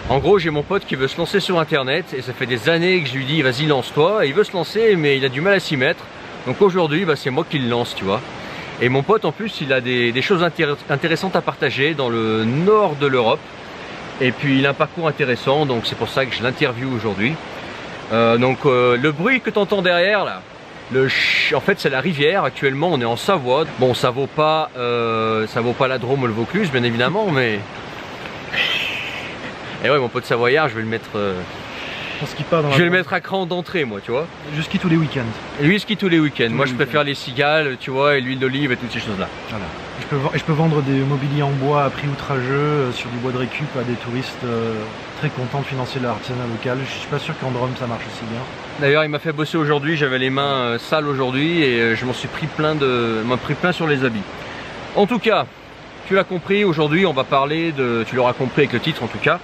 En gros, j'ai mon pote qui veut se lancer sur internet et ça fait des années que je lui dis vas-y lance-toi, et il veut se lancer mais il a du mal à s'y mettre. Donc aujourd'hui bah, c'est moi qui le lance, tu vois. Et mon pote en plus il a des choses intéressantes à partager dans le nord de l'Europe. Et puis il a un parcours intéressant, donc c'est pour ça que je l'interviewe aujourd'hui. Le bruit que tu entends derrière là, en fait c'est la rivière. Actuellement on est en Savoie. Bon, ça vaut pas la Drôme ou le Vaucluse bien évidemment, mais... Et ouais, mon pote savoyard, je vais le mettre... Je vais le mettre à cran d'entrée, moi, tu vois. Je skie tous les week-ends. Et lui, il skie tous les week-ends. Moi, je préfère les cigales, tu vois, et l'huile d'olive et toutes ces choses-là. Voilà. Je peux vendre des mobiliers en bois à prix outrageux sur du bois de récup à des touristes très contents de financer l'artisanat local. Je suis pas sûr qu'en Drôme ça marche aussi bien. D'ailleurs, il m'a fait bosser aujourd'hui. J'avais les mains sales aujourd'hui et je m'en suis pris plein sur les habits. En tout cas, tu l'as compris. Aujourd'hui, on va parler de. Tu l'auras compris avec le titre, en tout cas.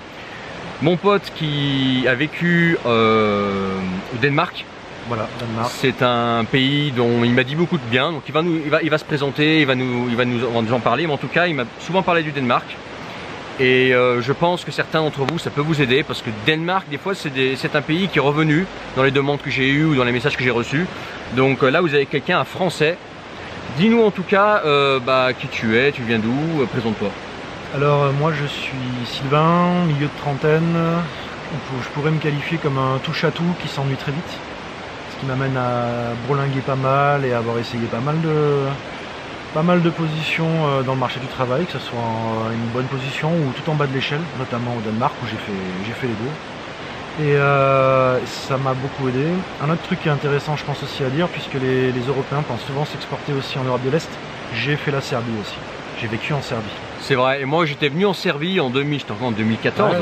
Mon pote qui a vécu au Danemark. Voilà, Danemark. C'est un pays dont il m'a dit beaucoup de bien, donc il va se présenter, on va nous en parler, mais en tout cas il m'a souvent parlé du Danemark. Et je pense que certains d'entre vous, ça peut vous aider, parce que Danemark, des fois c'est un pays qui est revenu dans les demandes que j'ai eues ou dans les messages que j'ai reçus. Donc là vous avez quelqu'un, un Français. Dis-nous en tout cas qui tu es, tu viens d'où, présente-toi. Alors moi je suis Sylvain, milieu de trentaine, je pourrais me qualifier comme un touche-à-tout qui s'ennuie très vite, ce qui m'amène à bourlinguer pas mal et à avoir essayé pas mal de positions dans le marché du travail, que ce soit une bonne position ou tout en bas de l'échelle, notamment au Danemark où j'ai fait les deux. Et ça m'a beaucoup aidé. Un autre truc qui est intéressant je pense aussi à dire, puisque les Européens pensent souvent s'exporter aussi en Europe de l'Est, j'ai fait la Serbie aussi, j'ai vécu en Serbie. C'est vrai, et moi j'étais venu en Serbie en 2014. Ouais.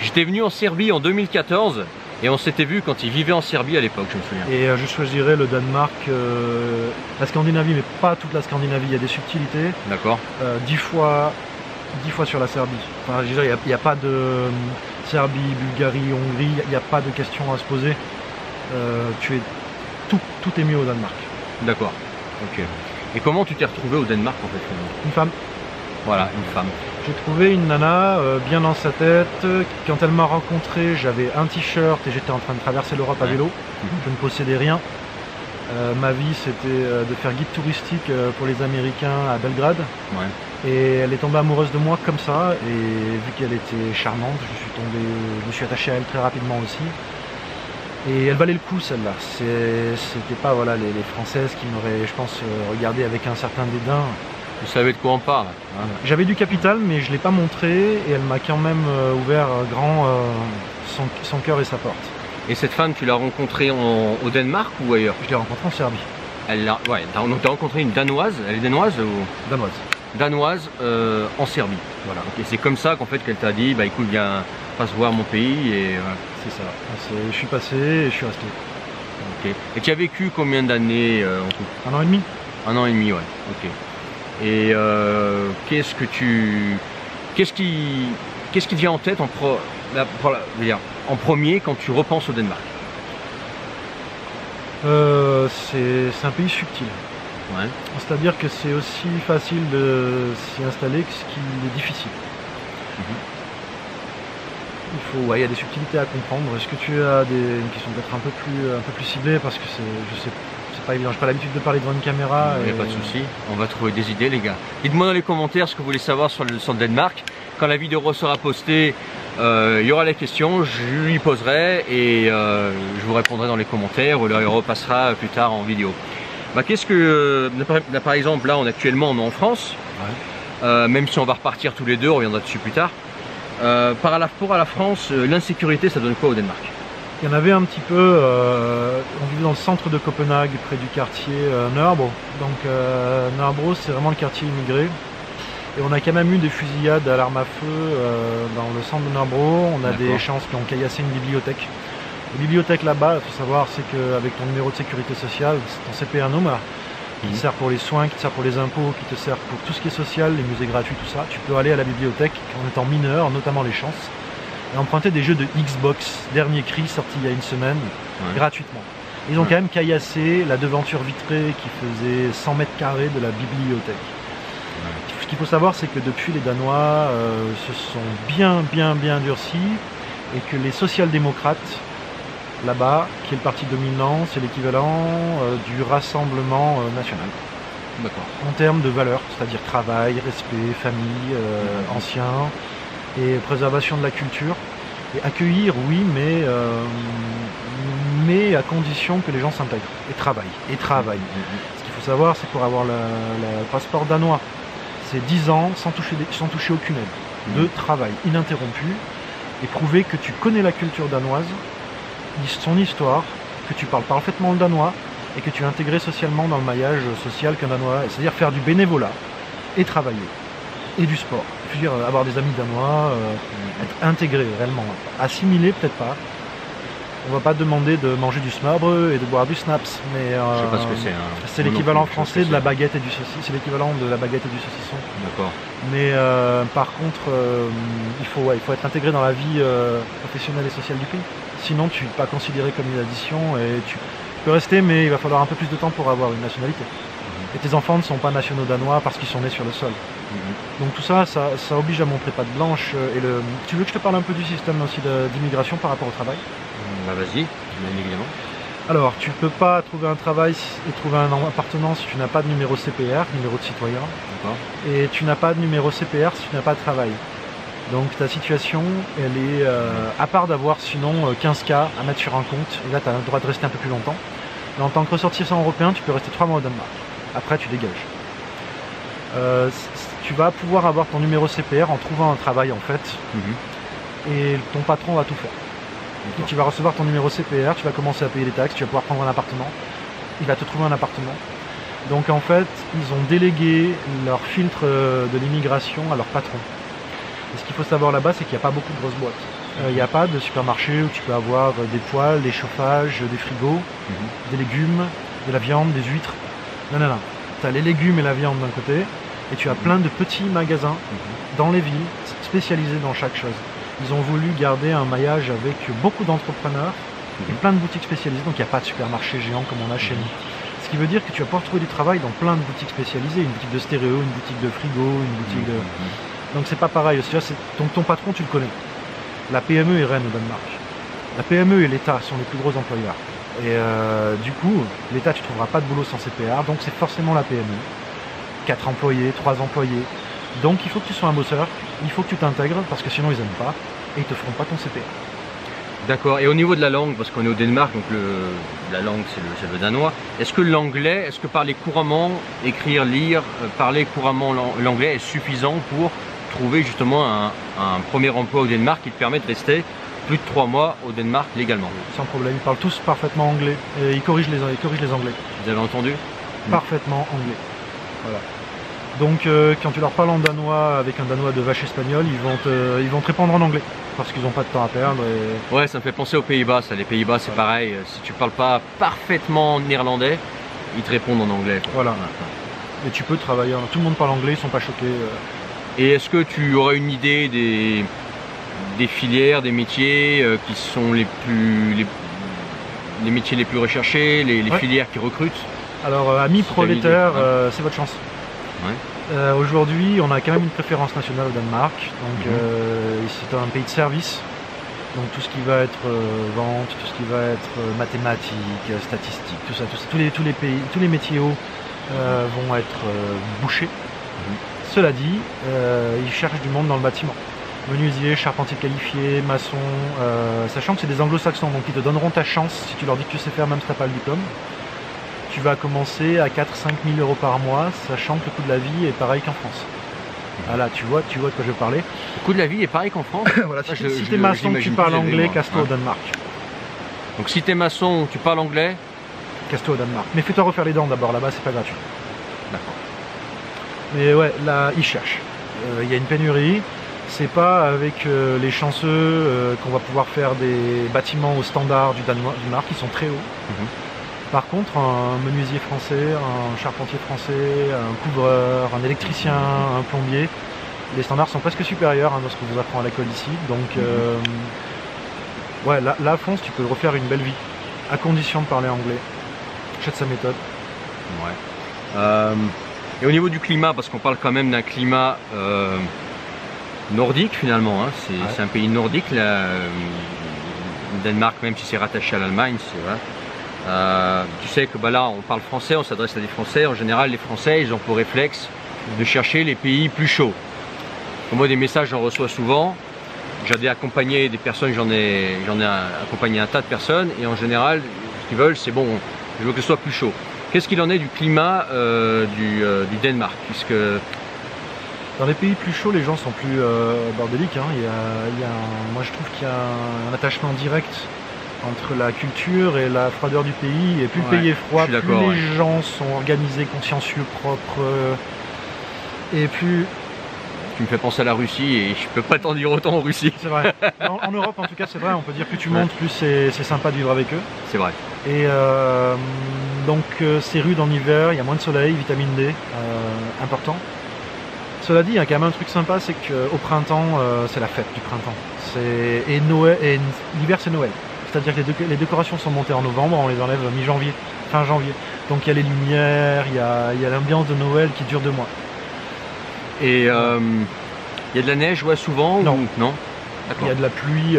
J'étais venu en Serbie en 2014 et on s'était vu quand il vivait en Serbie à l'époque, je me souviens. Et je choisirais le Danemark, la Scandinavie, mais pas toute la Scandinavie, il y a des subtilités. D'accord. 10 fois sur la Serbie. Enfin, je veux dire, il n'y a pas de Serbie, Bulgarie, Hongrie, il n'y a pas de question à se poser. Tout est mieux au Danemark. D'accord, ok. Et comment tu t'es retrouvé au Danemark en fait? Une femme. Voilà, une femme. J'ai trouvé une nana bien dans sa tête. Quand elle m'a rencontré, j'avais un t-shirt et j'étais en train de traverser l'Europe à vélo. Je ne possédais rien. Ma vie, c'était de faire guide touristique pour les Américains à Belgrade. Ouais. Et elle est tombée amoureuse de moi comme ça. Et vu qu'elle était charmante, je me suis attaché à elle très rapidement aussi. Et elle valait le coup celle-là. C'était pas voilà, les Françaises qui m'auraient, je pense, regardé avec un certain dédain. Vous savez de quoi on parle, hein. J'avais du capital mais je ne l'ai pas montré et elle m'a quand même ouvert grand son cœur et sa porte. Et cette femme, tu l'as rencontrée au Danemark ou ailleurs? Je l'ai rencontrée en Serbie. Ouais, donc tu as rencontré une Danoise, elle est danoise ou... Danoise. Danoise en Serbie. Voilà. Et c'est comme ça qu'en fait qu'elle t'a dit, bah écoute, viens, passe voir mon pays et... C'est ça. Je suis passé et je suis resté. Ok. Et tu as vécu combien d'années en tout? 1 an et demi. 1 an et demi, ouais. Ok. Et qu'est-ce qui te vient en tête en premier quand tu repenses au Danemark? C'est un pays subtil. Ouais. C'est-à-dire que c'est aussi facile de s'y installer que ce qui est difficile. Il y a des subtilités à comprendre. Est-ce que tu as une question peut-être un peu plus ciblée, parce que c'est pas évident, j'ai pas l'habitude de parler devant une caméra. Il n'y a pas de souci, on va trouver des idées les gars. Dites-moi dans les commentaires ce que vous voulez savoir sur le Danemark. Quand la vidéo sera postée, il y aura les questions, je lui poserai et je vous répondrai dans les commentaires ou elle repassera plus tard en vidéo. Bah, qu'est-ce que, par exemple là actuellement on est en France, ouais. Même si on va repartir tous les deux, on reviendra dessus plus tard. Pour la France, l'insécurité ça donne quoi au Danemark? Il y en avait un petit peu, on vivait dans le centre de Copenhague, près du quartier Nørrebro. Donc Nørrebro c'est vraiment le quartier immigré. Et on a quand même eu des fusillades à l'arme à feu dans le centre de Nørrebro. On a des chances qui ont caillassé une bibliothèque. La bibliothèque là-bas, il faut savoir, c'est qu'avec ton numéro de sécurité sociale, ton CPA number, qui te sert pour les soins, qui te sert pour les impôts, qui te sert pour tout ce qui est social, les musées gratuits, tout ça, tu peux aller à la bibliothèque en étant mineur, notamment les chances, et emprunter des jeux de Xbox, dernier cri, sorti il y a une semaine, gratuitement. Ils ont quand même caillassé la devanture vitrée qui faisait 100 mètres carrés de la bibliothèque. ce qu'il faut savoir, c'est que depuis, les Danois se sont bien durcis et que les social-démocrates, là-bas, qui est le parti dominant, c'est l'équivalent du Rassemblement national. D'accord. En termes de valeurs, c'est-à-dire travail, respect, famille, anciens, et préservation de la culture. Et accueillir, oui, mais à condition que les gens s'intègrent et travaillent. Ce qu'il faut savoir, c'est pour avoir le passeport danois, c'est 10 ans sans toucher aucune aide, de travail ininterrompu, et prouver que tu connais la culture danoise, son histoire, que tu parles parfaitement le danois, et que tu es intégré socialement dans le maillage social qu'un danois, c'est-à-dire faire du bénévolat et travailler, et du sport. Je veux dire, avoir des amis danois, être intégré réellement, assimilé peut-être pas. On va pas demander de manger du smørbrød et de boire du snaps, mais Je sais pas ce que c'est. c'est l'équivalent français de la baguette et du saucisson. C'est l'équivalent de la baguette et du saucisson. D'accord. Mais par contre, il faut être intégré dans la vie professionnelle et sociale du pays. Sinon, tu n'es pas considéré comme une addition et tu peux rester, mais il va falloir un peu plus de temps pour avoir une nationalité. Et tes enfants ne sont pas nationaux danois parce qu'ils sont nés sur le sol. Donc tout ça, ça oblige à montrer patte blanche. Tu veux que je te parle un peu du système aussi d'immigration par rapport au travail? Bah vas-y, bien évidemment. Alors, tu peux pas trouver un travail et trouver un appartement si tu n'as pas de numéro CPR, numéro de citoyen. D'accord. Et tu n'as pas de numéro CPR si tu n'as pas de travail. Donc ta situation, elle est, à part d'avoir sinon 15 cas à mettre sur un compte, et là tu as le droit de rester un peu plus longtemps. Mais en tant que ressortissant européen, tu peux rester 3 mois au Danemark. Après, tu dégages. Tu vas pouvoir avoir ton numéro CPR en trouvant un travail en fait, et ton patron va tout faire. Donc, tu vas recevoir ton numéro CPR, tu vas commencer à payer les taxes, tu vas pouvoir prendre un appartement, il va te trouver un appartement. Donc en fait, ils ont délégué leur filtre de l'immigration à leur patron. Et ce qu'il faut savoir là-bas, c'est qu'il n'y a pas beaucoup de grosses boîtes. Il n'y a pas de supermarché où tu peux avoir des poêles, des chauffages, des frigos, des légumes, de la viande, des huîtres. Non. Tu as les légumes et la viande d'un côté, et tu as plein de petits magasins dans les villes, spécialisés dans chaque chose. Ils ont voulu garder un maillage avec beaucoup d'entrepreneurs et plein de boutiques spécialisées, donc il n'y a pas de supermarché géant comme on a chez nous. Ce qui veut dire que tu vas pouvoir trouver du travail dans plein de boutiques spécialisées, une boutique de stéréo, une boutique de frigo, une boutique de... Donc c'est pas pareil, donc ton patron tu le connais. La PME est reine au Danemark. La PME et l'État sont les plus gros employeurs. Et du coup, l'État tu trouveras pas de boulot sans CPR, donc c'est forcément la PME. 4 employés, 3 employés. Donc il faut que tu sois un bosseur, il faut que tu t'intègres parce que sinon ils n'aiment pas et ils te feront pas ton CPR. D'accord. Et au niveau de la langue, parce qu'on est au Danemark, donc la langue c'est le danois, est-ce que l'anglais, est-ce que parler couramment, écrire, lire, parler couramment l'anglais est suffisant pour trouver justement un premier emploi au Danemark qui te permet de rester plus de 3 mois au Danemark légalement? Sans problème, ils parlent tous parfaitement anglais et ils corrigent les anglais. Vous avez entendu? Parfaitement anglais. Voilà. Donc quand tu leur parles en danois avec un danois de vache espagnol, ils vont te répondre en anglais parce qu'ils n'ont pas de temps à perdre. Et... Ouais, ça me fait penser aux Pays-Bas. Les Pays-Bas, c'est pareil. Si tu parles pas parfaitement néerlandais, ils te répondent en anglais. Voilà. Et tu peux travailler. Tout le monde parle anglais, ils sont pas choqués. Et est-ce que tu aurais une idée des filières, des métiers qui sont les métiers les plus recherchés, les filières qui recrutent? Alors, amis prolétaires, c'est votre chance. Ouais. Aujourd'hui, on a quand même une préférence nationale au Danemark. Donc, c'est un pays de service. Donc, tout ce qui va être vente, tout ce qui va être mathématiques, statistiques, tout ça, tous les métiers hauts vont être bouchés. Cela dit, ils cherchent du monde dans le bâtiment. Menuisier, charpentier qualifié, maçon, sachant que c'est des anglo-saxons, donc ils te donneront ta chance si tu leur dis que tu sais faire, même si tu n'as pas le diplôme. Tu vas commencer à 4-5 000 euros par mois, sachant que le coût de la vie est pareil qu'en France. Voilà, tu vois de quoi je veux parler. Le coût de la vie est pareil qu'en France? Voilà, si tu es maçon, tu parles anglais, casse-toi au Danemark. Donc si tu es maçon, tu parles anglais? Casse-toi au Danemark. Mais fais-toi refaire les dents d'abord, là-bas c'est pas gratuit. D'accord. Mais ouais, là, ils cherchent. Il y a une pénurie. C'est pas avec les chanceux qu'on va pouvoir faire des bâtiments au standard du Danemark, qui sont très hauts. Par contre, un menuisier français, un charpentier français, un couvreur, un électricien, un plombier, les standards sont presque supérieurs à ce qu'on vous apprend à l'école ici. Donc, ouais, là, fonce, tu peux refaire une belle vie, à condition de parler anglais. Achète sa méthode. Ouais. Et au niveau du climat, parce qu'on parle quand même d'un climat nordique finalement, hein. C'est un pays nordique, le Danemark, même si c'est rattaché à l'Allemagne, c'est vrai. Tu sais que là on parle français, on s'adresse à des Français. En général, les Français, ils ont pour réflexe de chercher les pays plus chauds. Moi, des messages, j'en reçois souvent. J'ai accompagné des personnes, j'en ai accompagné un tas de personnes, et en général, ce qu'ils veulent, c'est bon, je veux que ce soit plus chaud. Qu'est-ce qu'il en est du climat du Danemark, puisque... Dans les pays plus chauds, les gens sont plus bordéliques, hein. Moi, je trouve qu'il y a un attachement direct entre la culture et la froideur du pays, et plus le pays est froid, plus les gens sont organisés, consciencieux, propres, et plus... Tu me fais penser à la Russie, et je peux pas t'en dire autant en Russie. C'est vrai. En Europe, en tout cas, c'est vrai. On peut dire plus tu montes, plus c'est sympa de vivre avec eux. C'est vrai. Et donc, c'est rude en hiver, il y a moins de soleil, vitamine D, important. Cela dit, il y a quand même un truc sympa, c'est qu'au printemps, c'est la fête du printemps. Et l'hiver, c'est Noël. C'est-à-dire que les décorations sont montées en novembre, on les enlève mi-janvier, fin janvier. Donc il y a les lumières, il y a l'ambiance de Noël qui dure 2 mois. Et il y a de la neige, ouais, souvent? Non. Ou... non. Il y a de la pluie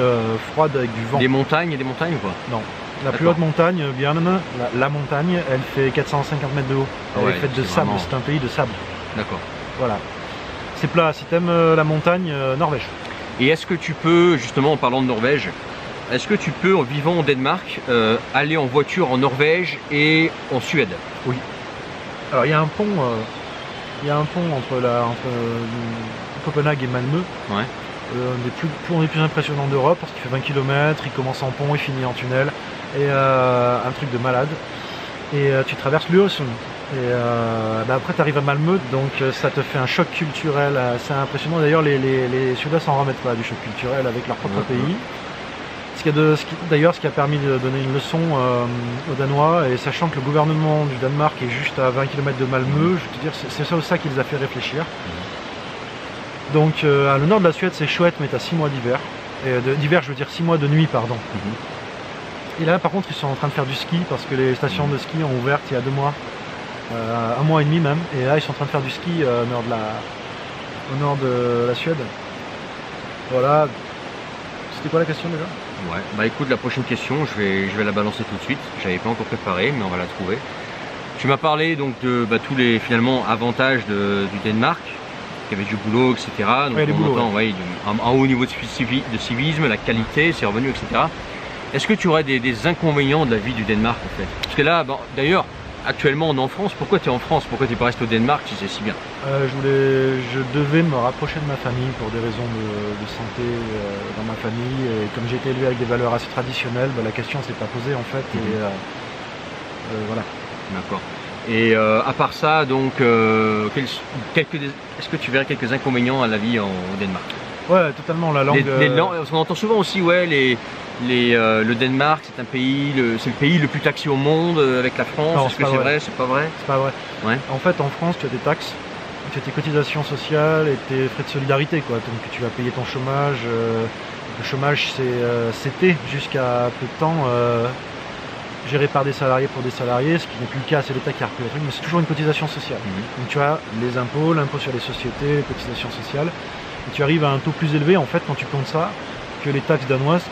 froide avec du vent. Des montagnes, il y a des montagnes ou pas? Non. La plus haute montagne, Björnen, la montagne, elle fait 450 mètres de haut. Elle est faite de sable, c'est un pays de sable. D'accord. Voilà. C'est plat, si t'aimes la montagne, Norvège. Et est-ce que tu peux, justement en parlant de Norvège, est-ce que tu peux, en vivant au Danemark, aller en voiture en Norvège et en Suède? Oui. Alors il y a un pont, entre Copenhague et Malmö. Ouais. Un des plus impressionnants d'Europe, parce qu'il fait 20 km, il commence en pont et finit en tunnel. Et un truc de malade. Et tu traverses l'Öresund. Et après tu arrives à Malmö, donc ça te fait un choc culturel assez impressionnant. D'ailleurs les Suédois s'en remettent pas du choc culturel avec leur propre pays. D'ailleurs ce qui a permis de donner une leçon aux Danois, et sachant que le gouvernement du Danemark est juste à 20 km de Malmö, je veux te dire, c'est ça qui les a fait réfléchir. Donc le nord de la Suède c'est chouette, mais tu as 6 mois d'hiver. D'hiver je veux dire 6 mois de nuit, pardon. Et là par contre ils sont en train de faire du ski, parce que les stations de ski ont ouvert il y a 2 mois. 1 mois et demi même, et là ils sont en train de faire du ski au nord de la Suède. Voilà. C'était quoi la question déjà? Ouais, bah écoute, la prochaine question, je vais la balancer tout de suite. J'avais pas encore préparé, mais on va la trouver. Tu m'as parlé donc de tous les finalement avantages du Danemark, qu'il y avait du boulot, etc. Donc un haut niveau de civisme, la qualité, ses revenus, etc. Est-ce que tu aurais des inconvénients de la vie du Danemark en fait? Parce que là, bon, d'ailleurs, actuellement on est en France. Pourquoi tu es en France? Pourquoi tu n'es pas resté au Danemark si c'est si bien? Je devais me rapprocher de ma famille pour des raisons de santé dans ma famille. Et comme j'ai été élevé avec des valeurs assez traditionnelles, la question s'est pas posée en fait. Et voilà. D'accord. Et à part ça, donc, est-ce que tu verrais quelques inconvénients à la vie au Danemark? Ouais, totalement. La langue. On entend souvent aussi, ouais, le Danemark, c'est le pays le plus taxé au monde avec la France. Est-ce que c'est vrai? C'est pas vrai? C'est pas vrai. Ouais. En fait, en France, tu as des taxes, tu as tes cotisations sociales et tes frais de solidarité, quoi. Donc tu vas payer ton chômage. Le chômage, c'était jusqu'à peu de temps géré par des salariés pour des salariés, ce qui n'est plus le cas, c'est l'État qui a repris le truc, mais c'est toujours une cotisation sociale. Donc tu as les impôts, l'impôt sur les sociétés, les cotisations sociales, et tu arrives à un taux plus élevé en fait quand tu comptes ça que les taxes danoises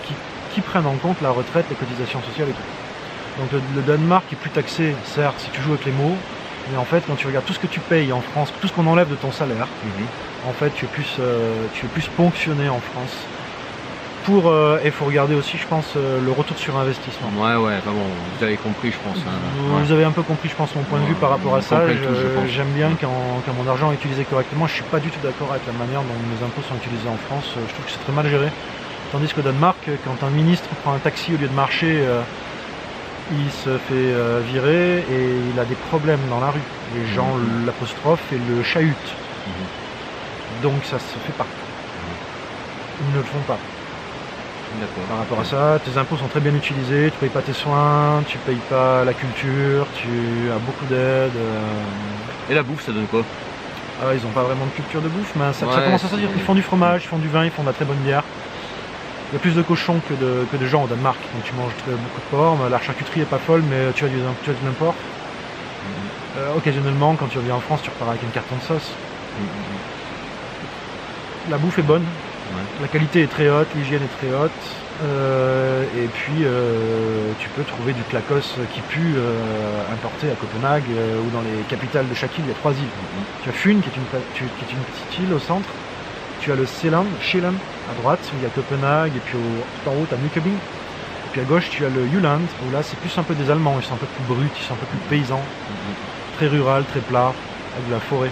qui prennent en compte la retraite, les cotisations sociales et tout. Donc le Danemark est plus taxé, certes, si tu joues avec les mots, mais en fait quand tu regardes tout ce que tu payes en France, tout ce qu'on enlève de ton salaire, en fait tu es plus ponctionné en France. Il faut regarder aussi, je pense, le retour sur investissement. Ouais, bon, vous avez compris, je pense. Vous avez un peu compris, je pense, mon point de vue par rapport à ça. J'aime bien quand mon argent est utilisé correctement. Je suis pas du tout d'accord avec la manière dont les impôts sont utilisés en France. Je trouve que c'est très mal géré. Tandis qu'au Danemark, quand un ministre prend un taxi au lieu de marcher, il se fait virer et il a des problèmes dans la rue. Les gens l'apostrophent et le chahutent. Donc ça se fait pas. Ils ne le font pas. Par rapport à ça, tes impôts sont très bien utilisés, tu payes pas tes soins, tu payes pas la culture, tu as beaucoup d'aide. Et la bouffe, ça donne quoi? Ils n'ont pas vraiment de culture de bouffe, mais ça commence à sortir. Ils font du fromage, ils font du vin, ils font de la très bonne bière. Il y a plus de cochons que de gens au Danemark, donc tu manges beaucoup de porc. La charcuterie est pas folle, mais tu as de l'import. Occasionnellement, quand tu reviens en France, tu repars avec un carton de sauce. La bouffe est bonne, la qualité est très haute, l'hygiène est très haute. Et puis tu peux trouver du clacos qui pue importé à Copenhague ou dans les capitales de chaque île. Il y a 3 îles. Tu as Fyn qui est une petite île au centre. Tu as le Seeland à droite où il y a Copenhague, et puis tout en haut tu as Nykøbing. Et puis à gauche tu as le Jylland où là c'est plus un peu des Allemands, ils sont un peu plus bruts, ils sont un peu plus paysans. Très rural, très plat, avec de la forêt.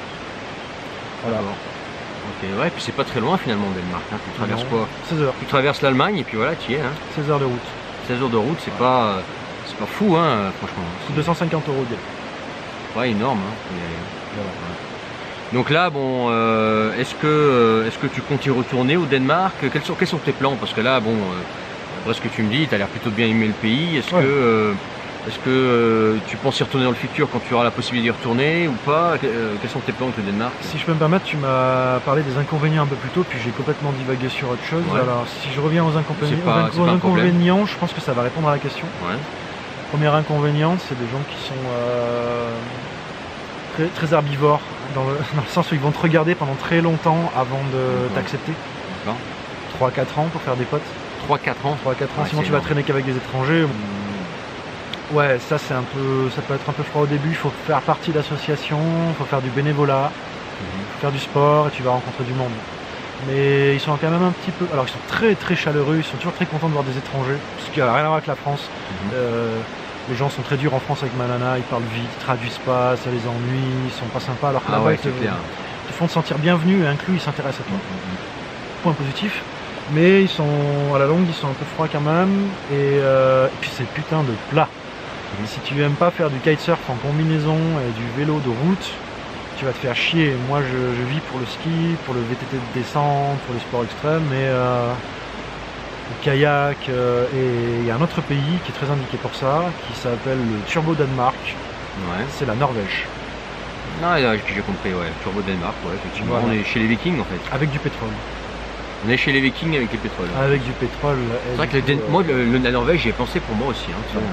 Voilà. Ok, ouais, puis c'est pas très loin finalement le Danemark, hein. Tu traverses quoi? 16 heures. Tu traverses l'Allemagne et puis voilà, tu y es. Hein. 16 heures de route. 16 heures de route, c'est pas fou, hein, franchement. C'est 250 € de Ouais, énorme. Hein. voilà. Donc là, bon, est-ce que tu comptes y retourner au Danemark? Quels sont tes plans? Parce que là, bon, après ce que tu me dis, tu as l'air plutôt bien aimer le pays. Est-ce que tu penses y retourner dans le futur quand tu auras la possibilité d'y retourner ou pas? Quels sont tes plans avec le Danemark? Si je peux me permettre, tu m'as parlé des inconvénients un peu plus tôt, puis j'ai complètement divagué sur autre chose. Ouais. Alors, si je reviens aux inconvénients, je pense que ça va répondre à la question. Ouais. Premier inconvénient, c'est des gens qui sont très, très herbivores, dans le sens où ils vont te regarder pendant très longtemps avant de t'accepter. 3-4 ans pour faire des potes. 3-4 ans. 3-4 ans, sinon tu vas traîner qu'avec des étrangers. Ouais, ça c'est un peu, ça peut être un peu froid au début, il faut faire partie d'associations, il faut faire du bénévolat, faut faire du sport et tu vas rencontrer du monde. Mais ils sont quand même un petit peu, alors ils sont très très chaleureux, ils sont toujours très contents de voir des étrangers, ce qui n'a rien à voir avec la France. Les gens sont très durs en France avec ma nana, ils parlent vite, ils traduisent pas, ça les ennuie, ils sont pas sympas, alors que là-bas ils te font te sentir bienvenu et inclus, ils s'intéressent à toi. Point positif. Mais ils sont, à la longue, ils sont un peu froids quand même, et puis c'est putain de plat. Si tu aimes pas faire du kitesurf en combinaison et du vélo de route, tu vas te faire chier. Moi je vis pour le ski, pour le VTT de descente, pour les sports extrêmes, mais le kayak, et il y a un autre pays qui est très indiqué pour ça, qui s'appelle le Turbo Danemark. Ouais. C'est la Norvège. Ah, j'ai compris, ouais. Turbo Danemark, ouais, effectivement. Voilà. On est chez les Vikings en fait. Avec du pétrole. On est chez les Vikings avec le pétrole. Avec du pétrole. C'est vrai que moi, la Norvège, j'y ai pensé pour moi aussi. Hein, tu vois,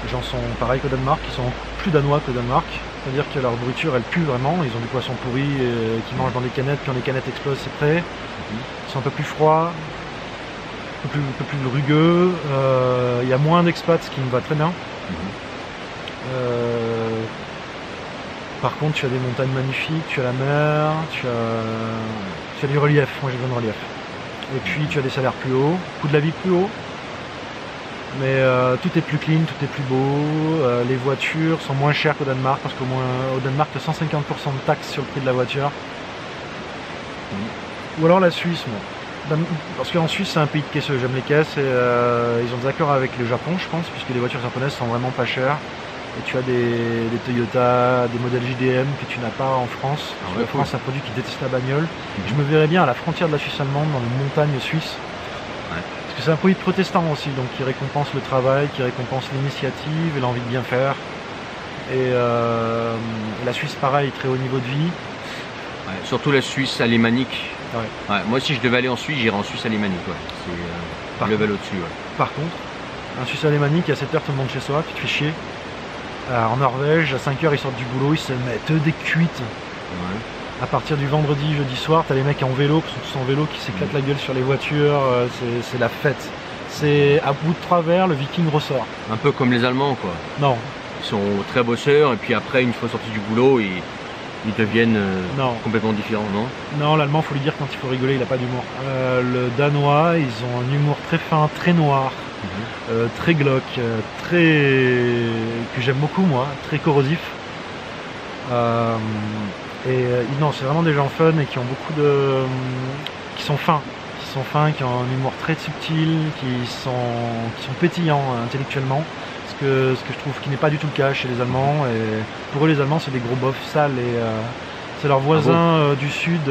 les gens sont pareils qu'au Danemark, ils sont plus danois qu'au Danemark. C'est-à-dire que leur nourriture, elle pue vraiment. Ils ont du poisson pourri qui mangent dans des canettes, quand les canettes explosent, c'est prêt. Ils sont un peu plus froids, un peu plus rugueux. Il y a moins d'expats, ce qui me va très bien. Par contre, tu as des montagnes magnifiques, tu as la mer, tu as du relief. Moi, j'ai besoin de relief. Et puis, tu as des salaires plus hauts, coût de la vie plus haut. Mais tout est plus clean, tout est plus beau. Les voitures sont moins chères qu'au Danemark, parce qu'au Danemark, tu as 150% de taxes sur le prix de la voiture. Ou alors la Suisse, moi. Parce qu'en Suisse, c'est un pays de caisseux. J'aime les caisses et ils ont des accords avec le Japon, je pense, puisque les voitures japonaises sont vraiment pas chères. Et tu as des Toyota, des modèles JDM que tu n'as pas en France. La France, c'est un produit qui déteste la bagnole. Je me verrais bien à la frontière de la Suisse allemande, dans les montagnes suisses. Parce que c'est un pays de protestants aussi, donc qui récompense le travail, qui récompense l'initiative et l'envie de bien faire. Et la Suisse, pareil, très haut niveau de vie. Ouais, surtout la Suisse alémanique. Ouais. Ouais, moi, si je devais aller en Suisse, j'irais en Suisse alémanique. Ouais. C'est le level au-dessus. Ouais. Par contre, un Suisse alémanique, à 7 h, tout le monde chez soi, tu te fais chier. En Norvège, à 5 h, ils sortent du boulot, ils se mettent des cuites. Ouais. À partir du vendredi, jeudi soir, t'as les mecs en vélo, qui sont tous en vélo, qui s'éclatent la gueule sur les voitures, c'est la fête. C'est à bout de travers, le Viking ressort. Un peu comme les Allemands, quoi. Non. Ils sont très bosseurs, et puis après, une fois sortis du boulot, ils deviennent complètement différents, non? Non, l'Allemand, faut lui dire quand il faut rigoler, il a pas d'humour. Le Danois, ils ont un humour très fin, très noir, très glauque, que j'aime beaucoup, moi, très corrosif. Non, c'est vraiment des gens fun et qui ont beaucoup de... qui sont fins, qui ont un humour très subtil, qui sont pétillants intellectuellement, ce que je trouve qui n'est pas du tout le cas chez les Allemands. Et pour eux, les Allemands, c'est des gros bofs sales et c'est leurs voisins du sud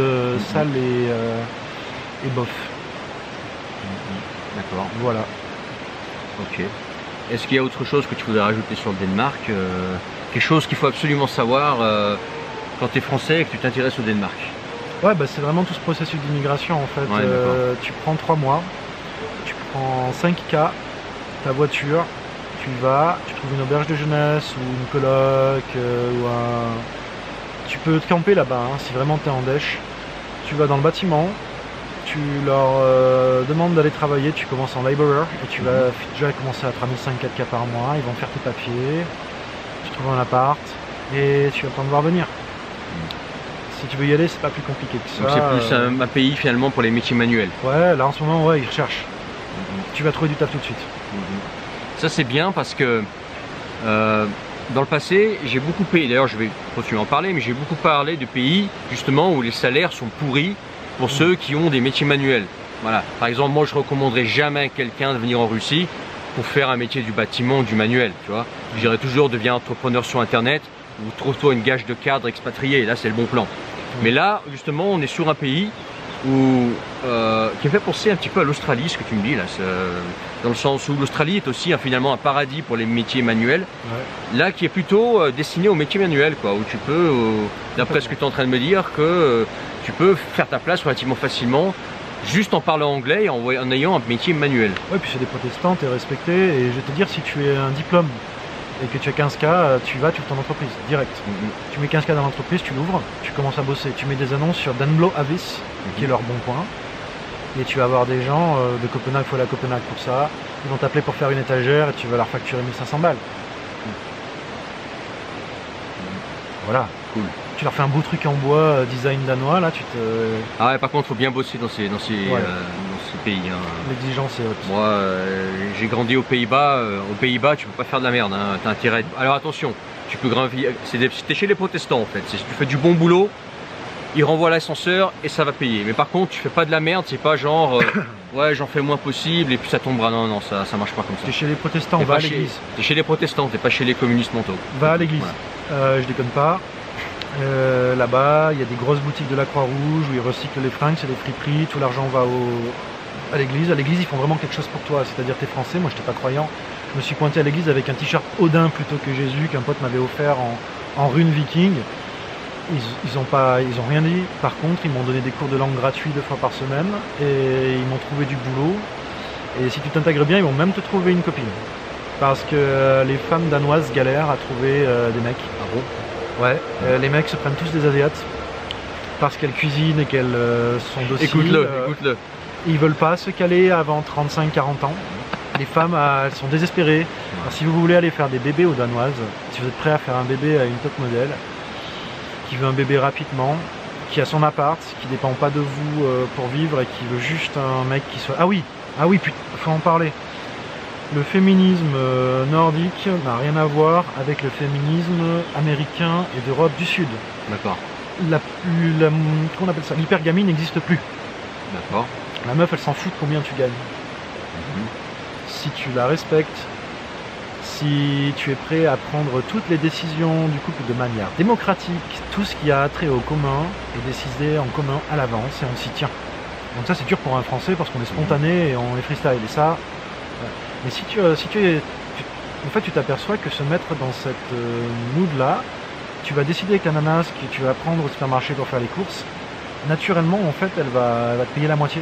sales et bofs. D'accord. Voilà. Ok. Est-ce qu'il y a autre chose que tu voudrais rajouter sur le Danemark? Quelque chose qu'il faut absolument savoir quand tu es français et que tu t'intéresses au Danemark? Ouais, bah c'est vraiment tout ce processus d'immigration en fait. Ouais, tu prends 3 mois, tu prends 5K, ta voiture, tu trouves une auberge de jeunesse ou une coloc ou un... Tu peux te camper là-bas, hein, si vraiment tu es en dèche. Tu vas dans le bâtiment, tu leur demandes d'aller travailler, tu commences en laborer et tu vas déjà commencer à te ramener 5-4K par mois, ils vont faire tes papiers, tu trouves un appart et tu vas pas devoir venir. Si tu veux y aller, c'est pas plus compliqué que ça. Donc c'est plus un pays finalement pour les métiers manuels. Ouais, là en ce moment, ouais, ils recherchent. Tu vas trouver du taf tout de suite. Ça c'est bien parce que dans le passé, j'ai beaucoup payé, d'ailleurs je vais continuer à en parler, mais j'ai beaucoup parlé de pays justement où les salaires sont pourris pour ceux qui ont des métiers manuels. Voilà. Par exemple, moi je recommanderais jamais à quelqu'un de venir en Russie pour faire un métier du bâtiment ou du manuel, tu vois. Je dirais toujours deviens entrepreneur sur internet ou trouve-toi une gage de cadre expatrié, et là c'est le bon plan. Mais là, justement, on est sur un pays où, qui me fait penser un petit peu à l'Australie, ce que tu me dis là, dans le sens où l'Australie est aussi finalement un paradis pour les métiers manuels, là qui est plutôt destiné aux métiers manuels, quoi, où tu peux, d'après ce que tu es en train de me dire, que tu peux faire ta place relativement facilement, juste en parlant anglais et en ayant un métier manuel. Ouais, puis c'est des protestants, tu es respecté, et je vais te dire, si tu es un diplôme et que tu as 15K, tu vas, tu ouvres ton entreprise, direct. Tu mets 15K dans l'entreprise, tu l'ouvres, tu commences à bosser. Tu mets des annonces sur Danblo Avis, qui est leur bon point. Et tu vas avoir des gens de Copenhague, il faut aller à Copenhague pour ça. Ils vont t'appeler pour faire une étagère et tu vas leur facturer 1500 balles. Voilà. Cool. Tu leur fais un beau truc en bois, design danois, là tu te... Ah ouais, par contre, il faut bien bosser dans ces pays. Hein. L'exigence est haute. Moi, j'ai grandi aux Pays-Bas. Aux Pays-Bas, tu peux pas faire de la merde. Hein. T'as intérêt. Alors attention, tu peux gravir. T'es chez les protestants en fait. Si tu fais du bon boulot, ils renvoient l'ascenseur et ça va payer. Mais par contre, tu fais pas de la merde. C'est pas genre, ouais, j'en fais le moins possible et puis ça tombera. Non, non, ça marche pas comme ça. T'es chez les protestants, va à l'église. T'es chez les protestants, t'es pas chez les communistes mentaux. Va à l'église. Voilà. Je déconne pas. Là-bas, il y a des grosses boutiques de la Croix-Rouge où ils recyclent les fringues, c'est des friperies, tout l'argent va à l'église. À l'église, ils font vraiment quelque chose pour toi, c'est-à-dire t'es français, moi j'étais pas croyant. Je me suis pointé à l'église avec un t-shirt Odin plutôt que Jésus qu'un pote m'avait offert en rune viking. Ils ont rien dit. Par contre, ils m'ont donné des cours de langue gratuits 2 fois par semaine et ils m'ont trouvé du boulot. Et si tu t'intègres bien, ils vont même te trouver une copine. Parce que les femmes danoises galèrent à trouver des mecs. Ah bon? Ouais, les mecs se prennent tous des asiates parce qu'elles cuisinent et qu'elles sont dociles. Écoute-le. Ils veulent pas se caler avant 35-40 ans. Les femmes, elles sont désespérées. Alors, si vous voulez aller faire des bébés aux Danoises, si vous êtes prêt à faire un bébé à une top modèle, qui veut un bébé rapidement, qui a son appart, qui dépend pas de vous pour vivre et qui veut juste un mec qui soit... Ah oui, putain, faut en parler. Le féminisme nordique n'a rien à voir avec le féminisme américain et d'Europe du Sud. D'accord. Comment on appelle ça? L'hypergamie n'existe plus. D'accord. La meuf, elle s'en fout de combien tu gagnes. Si tu la respectes, si tu es prêt à prendre toutes les décisions du couple de manière démocratique, tout ce qui a trait au commun est décidé en commun à l'avance et on s'y tient. Donc ça, c'est dur pour un Français parce qu'on est spontané et on est freestyle. Et ça... Mais si tu t'aperçois que se mettre dans cette mood-là, tu vas décider avec ta nana ce que tu vas prendre au supermarché pour faire les courses, naturellement, en fait, elle va te payer la moitié.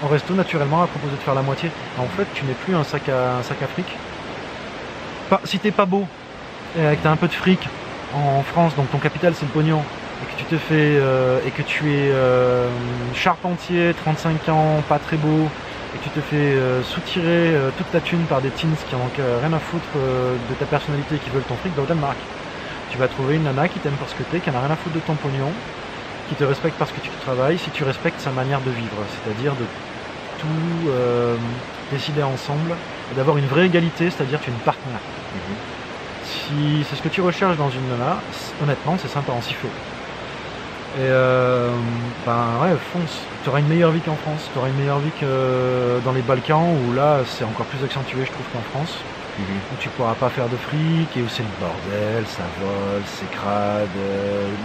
En resto, naturellement, elle va proposer de faire la moitié. En fait, tu n'es plus un sac à fric. Si t'es pas beau, et que t'as un peu de fric en France, donc ton capital c'est le pognon, et que tu te fais, et que tu es charpentier, 35 ans, pas très beau, et que tu te fais soutirer toute ta thune par des teens qui n'ont rien à foutre de ta personnalité et qui veulent ton fric, va au Danemark. Tu vas trouver une nana qui t'aime parce que t'es, qui n'a rien à foutre de ton pognon, qui te respecte parce que tu travailles, si tu respectes sa manière de vivre, c'est-à-dire de tout décider ensemble, et d'avoir une vraie égalité, c'est-à-dire tu es une partenaire. Si c'est ce que tu recherches dans une nana, honnêtement c'est sympa, on s'y fait. Et ouais, fonce. Tu auras une meilleure vie qu'en France, tu auras une meilleure vie que dans les Balkans où là c'est encore plus accentué je trouve qu'en France. Où tu pourras pas faire de fric et où c'est le bordel, ça vole, c'est crade,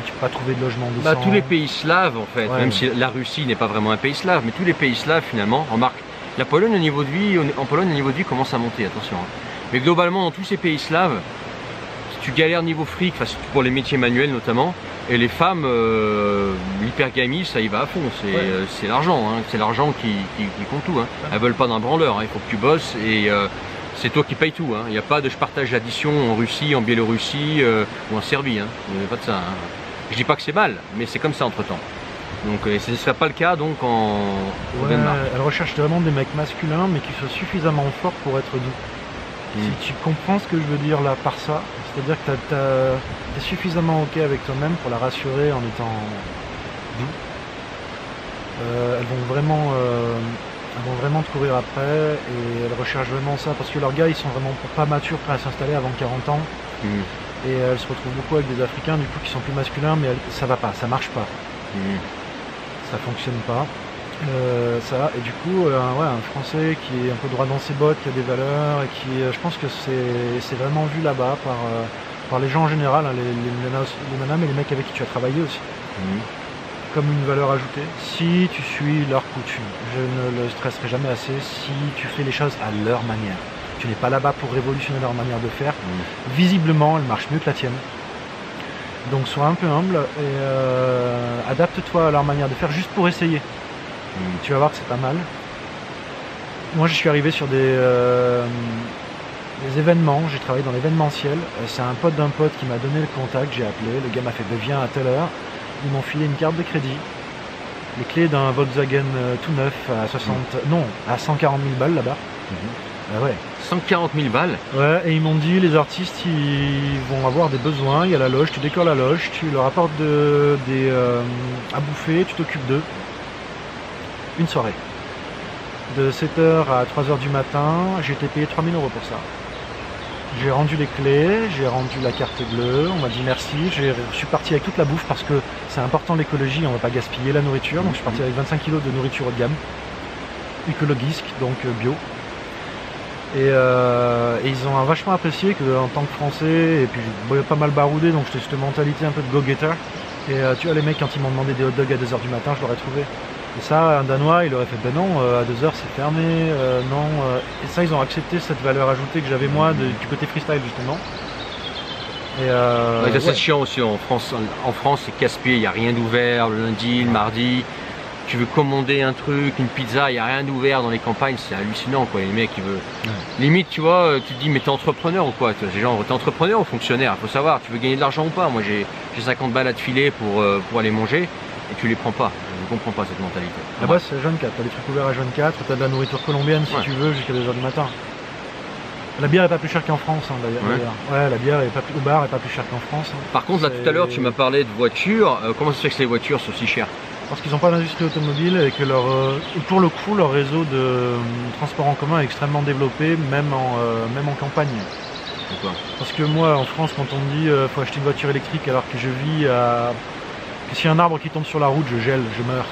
tu peux pas trouver de logement décent. Tous les pays slaves en fait, même si la Russie n'est pas vraiment un pays slave, mais tous les pays slaves finalement, remarque, la Pologne au niveau de vie, en Pologne le niveau de vie commence à monter, attention. Mais globalement dans tous ces pays slaves, si tu galères niveau fric, pour les métiers manuels notamment, et les femmes, l'hypergamie, ça y va à fond, c'est l'argent, hein, c'est l'argent qui compte tout. Hein. Elles veulent pas d'un branleur, hein, il faut que tu bosses et c'est toi qui payes tout. Il n'y a pas de je partage l'addition en Russie, en Biélorussie ou en Serbie. Il n'y a pas de ça. Je dis pas que c'est mal, mais c'est comme ça entre temps. Donc ce ne serait pas le cas donc au Danemark. Elle recherche vraiment des mecs masculins mais qui soient suffisamment forts pour être doux. Si tu comprends ce que je veux dire là par ça, c'est-à-dire que tu es suffisamment ok avec toi-même pour la rassurer en étant doux. Elles vont vraiment te courir après et elles recherchent vraiment ça parce que leurs gars ils sont vraiment pas matures, prêts à s'installer avant 40 ans. Et elles se retrouvent beaucoup avec des Africains du coup qui sont plus masculins mais ça va pas, ça marche pas. Ça fonctionne pas. Et du coup un Français qui est un peu droit dans ses bottes, qui a des valeurs et qui je pense que c'est vraiment vu là-bas par les gens en général, les madames et les mecs avec qui tu as travaillé aussi. Comme une valeur ajoutée. Si tu suis leur coutume, je ne le stresserai jamais assez, si tu fais les choses à leur manière. Tu n'es pas là-bas pour révolutionner leur manière de faire. Visiblement, elle marche mieux que la tienne. Donc sois un peu humble et adapte-toi à leur manière de faire juste pour essayer. Tu vas voir que c'est pas mal. Moi je suis arrivé sur des événements, j'ai travaillé dans l'événementiel. C'est un pote d'un pote qui m'a donné le contact, j'ai appelé, le gars m'a fait viens à telle heure. Ils m'ont filé une carte de crédit, les clés d'un Volkswagen tout neuf à 140 000 balles là-bas. Ouais. 140 000 balles. Ouais, et ils m'ont dit les artistes ils vont avoir des besoins, il y a la loge, tu décores la loge, tu leur apportes à bouffer, tu t'occupes d'eux. Une soirée. De 7h à 3h du matin, j'ai été payé 3 000 € pour ça. J'ai rendu les clés, j'ai rendu la carte bleue, on m'a dit merci, je suis parti avec toute la bouffe parce que c'est important l'écologie, on ne va pas gaspiller la nourriture, donc je suis parti avec 25 kg de nourriture haut de gamme, écologique, donc bio. Et ils ont vachement apprécié qu'en tant que Français, et puis j'ai pas mal baroudé, donc j'étais cette mentalité un peu de go-getter. Et tu vois les mecs quand ils m'ont demandé des hot dogs à 2h du matin, je leur ai trouvé. Et ça, un Danois, il aurait fait ben non, à 2h c'est fermé, non. Et ça, ils ont accepté cette valeur ajoutée que j'avais moi du côté freestyle justement. Et c'est chiant aussi en France. En France, c'est casse-pied, il n'y a rien d'ouvert le lundi, le mardi. Tu veux commander un truc, une pizza, il n'y a rien d'ouvert dans les campagnes, c'est hallucinant quoi. Les mecs, ils veulent. Limite, tu vois, tu te dis, mais t'es entrepreneur ou quoi? T'es entrepreneur ou fonctionnaire? Faut savoir, tu veux gagner de l'argent ou pas? Moi, j'ai 50 balles à te filer pour aller manger et tu les prends pas. Je ne comprends pas cette mentalité. Là-bas, c'est Jeune 4, t'as des trucs ouverts à Jeune 4, t'as de la nourriture colombienne si tu veux jusqu'à 2h du matin. La bière est pas plus chère qu'en France d'ailleurs. Ouais, la bière est pas plus, au bar est pas plus chère qu'en France. Par contre, là tout à l'heure, tu m'as parlé de voitures. Comment ça se fait que les voitures sont si chères? Parce qu'ils n'ont pas d'industrie automobile et que pour le coup, leur réseau de transport en commun est extrêmement développé, même en campagne. Pourquoi? Parce que moi, en France, quand on me dit faut acheter une voiture électrique alors que je vis que s'il y a un arbre qui tombe sur la route, je gèle, je meurs.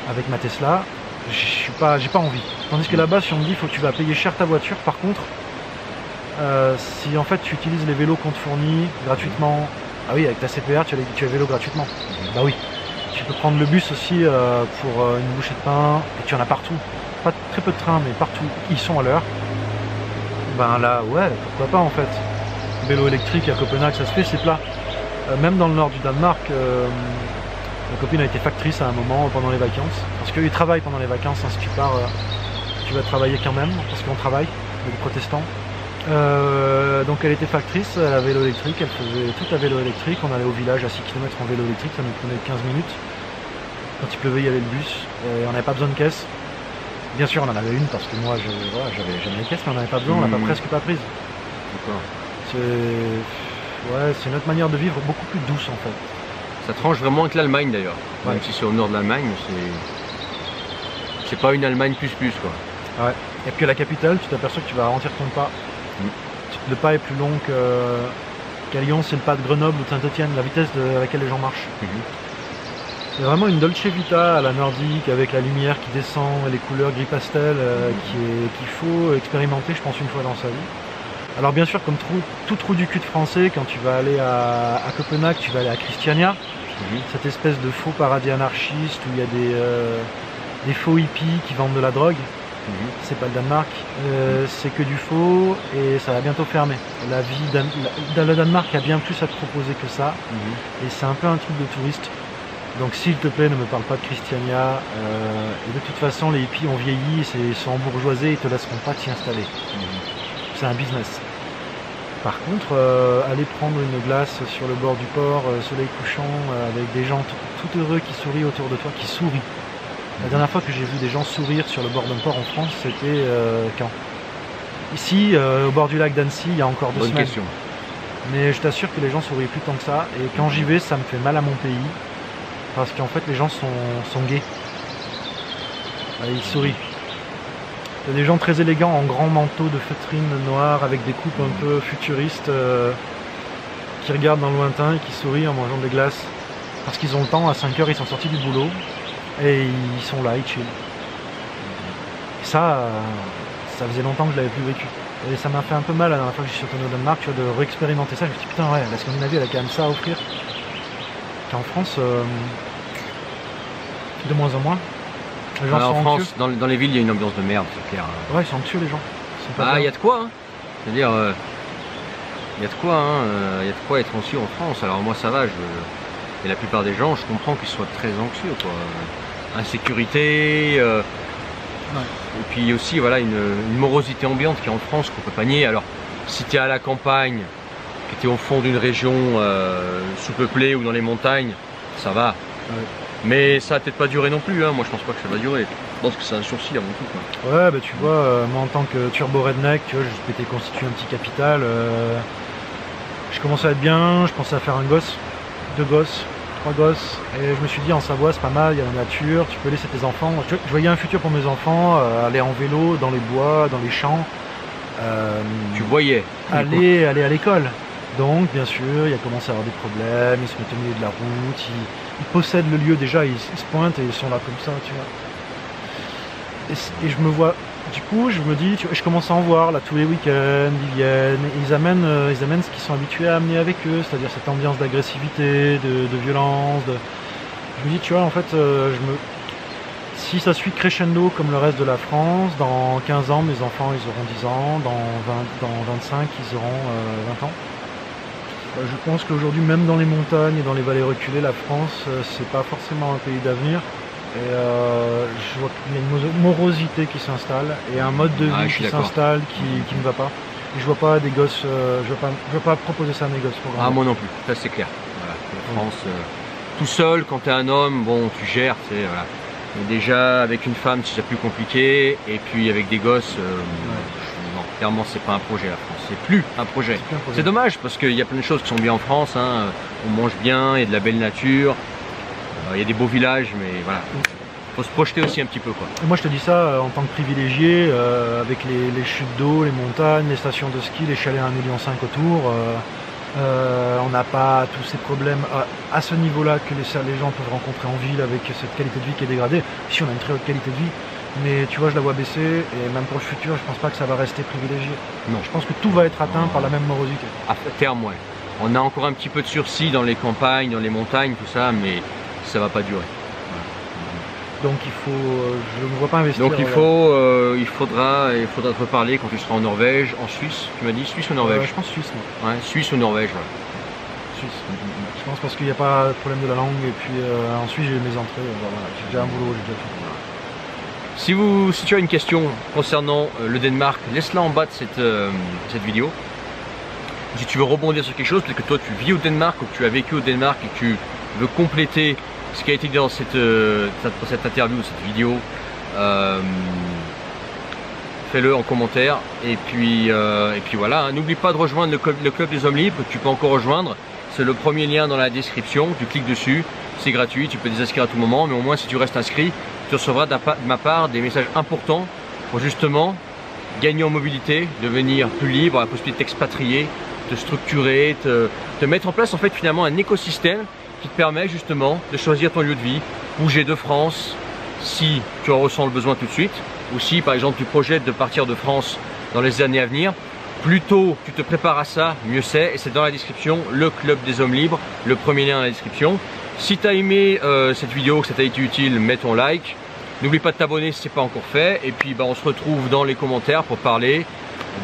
Avec ma Tesla, j'ai pas envie. Tandis que là-bas, si on me dit faut que tu vas payer cher ta voiture, par contre, si en fait tu utilises les vélos qu'on te fournit gratuitement, ah oui, avec ta CPR, tu as vélo gratuitement. Bah oui. Tu peux prendre le bus aussi pour une bouchée de pain, et tu en as partout. Pas très peu de trains, mais partout. Ils sont à l'heure. Ben là, ouais, pourquoi pas en fait. Vélo électrique à Copenhague, ça se fait, c'est plat. Même dans le nord du Danemark, ma copine a été factrice à un moment pendant les vacances. Parce qu'ils travaillent pendant les vacances, hein, si tu pars, tu vas travailler quand même, parce qu'on travaille, les protestants. Donc elle était factrice, elle avait vélo électrique, elle faisait tout à vélo électrique, on allait au village à 6 km en vélo électrique, ça nous prenait 15 minutes. Quand il pleuvait, il y avait le bus, et on n'avait pas besoin de caisse. Bien sûr, on en avait une parce que moi, j'avais jamais les caisses, mais on n'avait pas besoin, on l'a presque pas prise. C'est une autre manière de vivre, beaucoup plus douce en fait. Ça tranche vraiment avec l'Allemagne d'ailleurs. Même si c'est au nord de l'Allemagne, c'est pas une Allemagne plus quoi. Ouais. Et puis à la capitale, tu t'aperçois que tu vas ralentir ton pas. Le pas est plus long qu'à Lyon, c'est le pas de Grenoble ou de Saint-Etienne, la vitesse à laquelle les gens marchent. C'est vraiment une dolce vita à la nordique, avec la lumière qui descend et les couleurs gris pastel qu'il faut expérimenter, je pense, une fois dans sa vie. Alors bien sûr, comme tout trou du cul de français, quand tu vas aller à Copenhague, tu vas aller à Christiania, cette espèce de faux paradis anarchiste où il y a des faux hippies qui vendent de la drogue. C'est pas le Danemark, c'est que du faux et ça va bientôt fermer. Le Danemark a bien plus à te proposer que ça et c'est un peu un truc de touriste. Donc s'il te plaît, ne me parle pas de Christiania. Et de toute façon, les hippies ont vieilli, ils sont embourgeoisés, ils te laisseront pas t'y installer. c'est un business. Par contre, aller prendre une glace sur le bord du port, soleil couchant, avec des gens tout heureux qui sourient autour de toi, qui sourient. La dernière fois que j'ai vu des gens sourire sur le bord d'un port en France, c'était quand? Ici, au bord du lac d'Annecy, il y a encore 2 semaines. Bonne question. Mais je t'assure que les gens sourient plus tant que ça. Et quand j'y vais, ça me fait mal à mon pays. Parce qu'en fait, les gens sont gays. Ils sourient. Il y a des gens très élégants en grands manteaux de feutrine noire avec des coupes un peu futuristes qui regardent dans le lointain et qui sourient en mangeant des glaces. Parce qu'ils ont le temps, à 5 h, ils sont sortis du boulot et ils sont là, ils chill. Ça faisait longtemps que je l'avais plus vécu. Et ça m'a fait un peu mal la dernière fois que je suis retourné au Danemark, tu vois, de réexpérimenter ça. Je me suis dit, putain, ouais, la Scandinavie, elle a quand même ça à offrir. Qu'en France, de moins en moins. Les gens sont en anxieux. France, dans les villes, il y a une ambiance de merde, c'est clair. Ouais, ils sont anxieux, les gens. Il y a de quoi, hein. C'est-à-dire, il y a de quoi, hein. Il y a de quoi être anxieux en France. Alors moi, ça va, et la plupart des gens, je comprends qu'ils soient très anxieux, quoi. Insécurité, et puis aussi, voilà, une morosité ambiante qui est en France qu'on peut pas nier. Alors, si tu es à la campagne, que tu es au fond d'une région sous-peuplée ou dans les montagnes, ça va. Ouais. Mais ça va peut-être pas durer non plus, hein. Moi je pense pas que ça va durer. Je pense que c'est un sursis avant tout, quoi. Ouais, bah tu vois, moi en tant que turbo redneck, tu vois, je m'étais constitué un petit capital. Je commençais à être bien, je pensais à faire un gosse, 2 gosses, 3 gosses. Et je me suis dit, en Savoie c'est pas mal, il y a la nature, tu peux laisser tes enfants. Je voyais un futur pour mes enfants, aller en vélo, dans les bois, dans les champs. Tu voyais aller à l'école. Donc, bien sûr, il a commencé à avoir des problèmes, ils se mettent au milieu de la route, ils possèdent le lieu déjà, ils se pointent et ils sont là comme ça, tu vois. Et je me vois, du coup, je me dis, tu vois, je commence à en voir, là, tous les week-ends, ils viennent, et ils amènent ce qu'ils sont habitués à amener avec eux, c'est-à-dire cette ambiance d'agressivité, de violence. Je me dis, tu vois, en fait, si ça suit crescendo comme le reste de la France, dans 15 ans, mes enfants, ils auront 10 ans, dans 25, ils auront 20 ans. Je pense qu'aujourd'hui, même dans les montagnes et dans les vallées reculées, la France, c'est pas forcément un pays d'avenir. Et je vois qu'il y a une morosité qui s'installe et un mode de vie qui s'installe qui me va pas. Et je vois pas des gosses, je veux pas proposer ça à mes gosses. Moi non plus, ça c'est clair. Voilà. La France, tout seul, quand tu es un homme, bon, tu gères, tu sais, voilà. Mais déjà, avec une femme, c'est déjà plus compliqué. Et puis avec des gosses, non, clairement, c'est pas un projet la France. C'est plus un projet. C'est dommage parce qu'il y a plein de choses qui sont bien en France. Hein. On mange bien, il y a de la belle nature, il y a des beaux villages, mais voilà. Faut se projeter aussi un petit peu, quoi. Et moi je te dis ça en tant que privilégié, avec les chutes d'eau, les montagnes, les stations de ski, les chalets à 1,5 million autour. On n'a pas tous ces problèmes à ce niveau-là que les gens peuvent rencontrer en ville avec cette qualité de vie qui est dégradée. Ici on a une très haute qualité de vie, mais tu vois, je la vois baisser et même pour le futur, je pense pas que ça va rester privilégié. Non. Je pense que tout va être atteint par la même morosité. À terme, ouais. On a encore un petit peu de sursis dans les campagnes, dans les montagnes, tout ça, mais ça va pas durer. Donc il faut, je ne vois pas investir. Donc il faudra te reparler quand tu seras en Norvège, en Suisse. Tu m'as dit Suisse ou Norvège? Je pense Suisse, moi. Ouais, Suisse ou Norvège, ouais. Suisse. Je pense parce qu'il n'y a pas de problème de la langue et puis en Suisse j'ai mes entrées. Voilà, j'ai déjà un boulot, j'ai déjà fait. Si tu as une question concernant le Danemark, laisse-la en bas de cette vidéo. Si tu veux rebondir sur quelque chose, peut-être que toi tu vis au Danemark ou que tu as vécu au Danemark et que tu veux compléter ce qui a été dit dans cette interview ou cette vidéo, fais-le en commentaire. Et puis voilà, hein. N'oublie pas de rejoindre le club des hommes libres que tu peux encore rejoindre. C'est le premier lien dans la description, tu cliques dessus, c'est gratuit, tu peux te désinscrire à tout moment, mais au moins si tu restes inscrit, tu recevras de ma part des messages importants pour justement gagner en mobilité, devenir plus libre, la possibilité de t'expatrier, te structurer, te mettre en place en fait finalement un écosystème qui te permet justement de choisir ton lieu de vie, bouger de France si tu en ressens le besoin tout de suite, ou si par exemple tu projettes de partir de France dans les années à venir. Plus tôt tu te prépares à ça, mieux c'est, et c'est dans la description, le club des hommes libres, le premier lien dans la description. Si tu as aimé cette vidéo, que ça t'a été utile, mets ton like. N'oublie pas de t'abonner si ce n'est pas encore fait, et puis on se retrouve dans les commentaires pour parler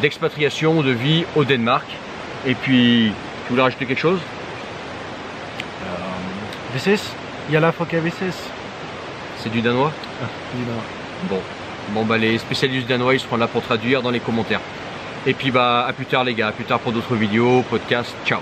d'expatriation, de vie au Danemark. Et puis, tu voulais rajouter quelque chose? V6, Jalla Foka V6. C'est du danois? Du danois. Bon, les spécialistes danois ils seront là pour traduire dans les commentaires. Et puis bah à plus tard les gars, à plus tard pour d'autres vidéos, podcasts, ciao.